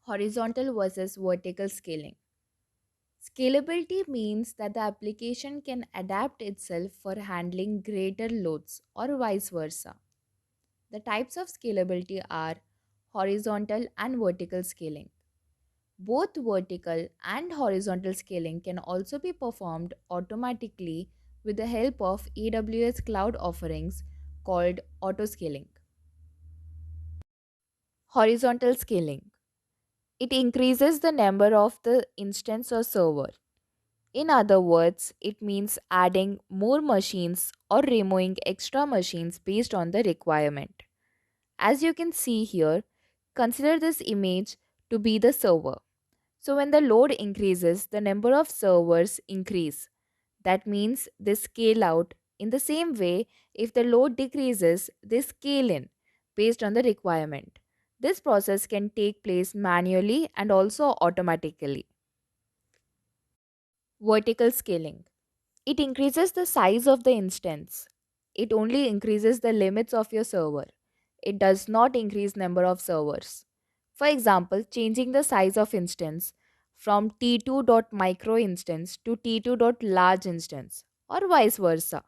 Horizontal versus vertical scaling. Scalability means that the application can adapt itself for handling greater loads or vice versa. The types of scalability are horizontal and vertical scaling. Both vertical and horizontal scaling can also be performed automatically with the help of AWS cloud offerings called autoscaling. Horizontal scaling. It increases the number of the instance or server. In other words, it means adding more machines or removing extra machines based on the requirement. As you can see here, consider this image to be the server. So when the load increases, the number of servers increase. That means they scale out. In the same way, if the load decreases, they scale in based on the requirement. This process can take place manually and also automatically. Vertical scaling. It increases the size of the instance. It only increases the limits of your server. It does not increase number of servers. For example, changing the size of instance from t2.micro instance to t2.large instance or vice versa.